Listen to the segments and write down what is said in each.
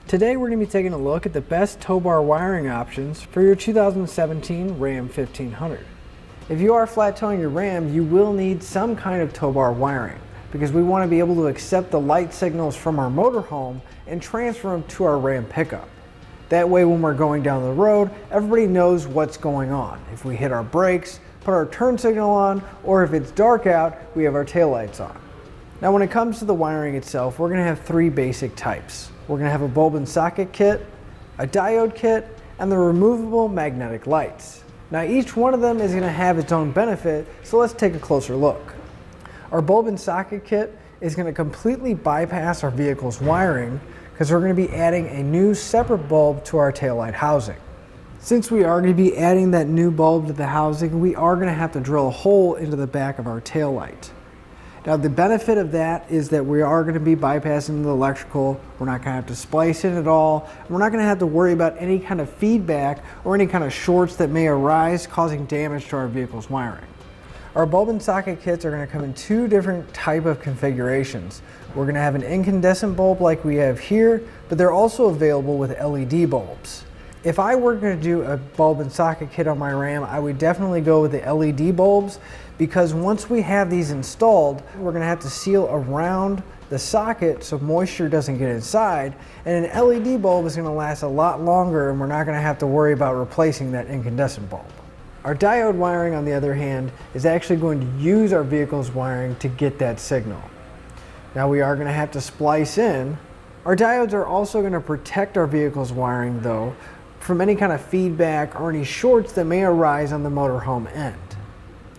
Today we're going to be taking a look at the best tow bar wiring options for your 2017 Ram 1500. If you are flat towing your Ram, you will need some kind of tow bar wiring because we want to be able to accept the light signals from our motorhome and transfer them to our Ram pickup. That way when we're going down the road, everybody knows what's going on. If we hit our brakes, put our turn signal on, or if it's dark out, we have our taillights on. Now when it comes to the wiring itself, we're going to have three basic types. We're going to have a bulb and socket kit, a diode kit, and the removable magnetic lights. Now each one of them is going to have its own benefit, so let's take a closer look. Our bulb and socket kit is going to completely bypass our vehicle's wiring because we're going to be adding a new separate bulb to our taillight housing. Since we are going to be adding that new bulb to the housing, we are going to have to drill a hole into the back of our taillight. Now the benefit of that is that we are going to be bypassing the electrical. We're not going to have to splice in at all. We're not going to have to worry about any kind of feedback or any kind of shorts that may arise causing damage to our vehicle's wiring. Our bulb and socket kits are going to come in two different type of configurations. We're going to have an incandescent bulb like we have here, but they're also available with LED bulbs. If I were going to do a bulb and socket kit on my Ram, I would definitely go with the LED bulbs because once we have these installed, we're going to have to seal around the socket so moisture doesn't get inside, and an LED bulb is going to last a lot longer and we're not going to have to worry about replacing that incandescent bulb. Our diode wiring, on the other hand, is actually going to use our vehicle's wiring to get that signal. Now we are going to have to splice in. Our diodes are also going to protect our vehicle's wiring though from any kind of feedback or any shorts that may arise on the motorhome end,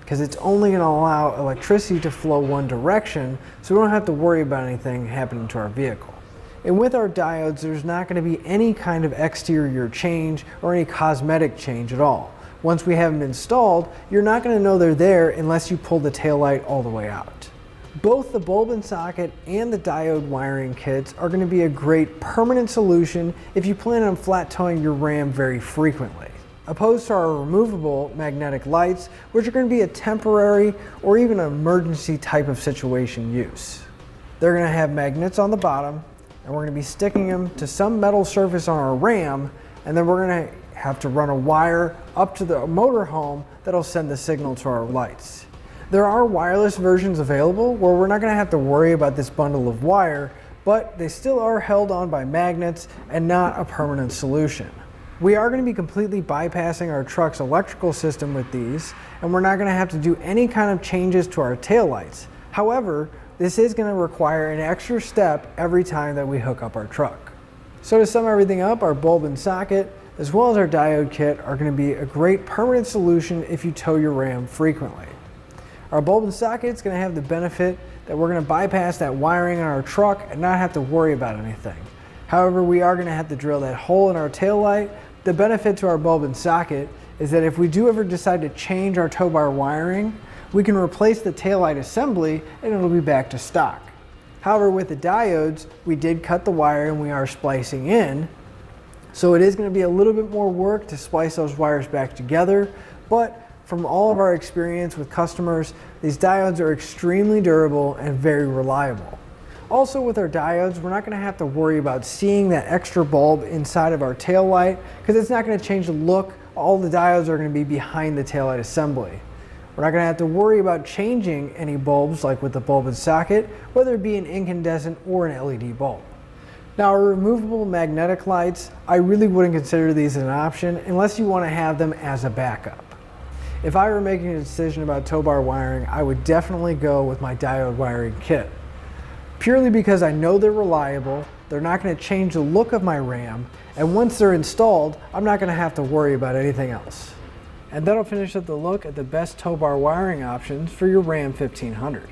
because it's only going to allow electricity to flow one direction, so we don't have to worry about anything happening to our vehicle. And with our diodes, there's not going to be any kind of exterior change or any cosmetic change at all. Once we have them installed, you're not going to know they're there unless you pull the taillight all the way out. Both the bulb and socket and the diode wiring kits are going to be a great permanent solution if you plan on flat towing your Ram very frequently, opposed to our removable magnetic lights, which are going to be a temporary or even an emergency type of situation use. They're going to have magnets on the bottom, and we're going to be sticking them to some metal surface on our Ram, and then we're going to have to run a wire up to the motorhome that'll send the signal to our lights. There are wireless versions available where we're not going to have to worry about this bundle of wire, but they still are held on by magnets and not a permanent solution. We are going to be completely bypassing our truck's electrical system with these, and we're not going to have to do any kind of changes to our taillights. However, this is going to require an extra step every time that we hook up our truck. So to sum everything up, our bulb and socket as well as our diode kit are going to be a great permanent solution if you tow your Ram frequently. Our bulb and socket is going to have the benefit that we're going to bypass that wiring on our truck and not have to worry about anything. However, we are going to have to drill that hole in our taillight. The benefit to our bulb and socket is that if we do ever decide to change our tow bar wiring, we can replace the taillight assembly and it'll be back to stock. However, with the diodes, we did cut the wire and we are splicing in, so it is going to be a little bit more work to splice those wires back together, but from all of our experience with customers, these diodes are extremely durable and very reliable. Also with our diodes, we're not going to have to worry about seeing that extra bulb inside of our taillight because it's not going to change the look. All the diodes are going to be behind the taillight assembly. We're not going to have to worry about changing any bulbs like with the bulb and socket, whether it be an incandescent or an LED bulb. Now our removable magnetic lights, I really wouldn't consider these an option unless you want to have them as a backup. If I were making a decision about tow bar wiring, I would definitely go with my diode wiring kit. Purely because I know they're reliable, they're not going to change the look of my Ram, and once they're installed, I'm not going to have to worry about anything else. And that'll finish up the look at the best tow bar wiring options for your Ram 1500.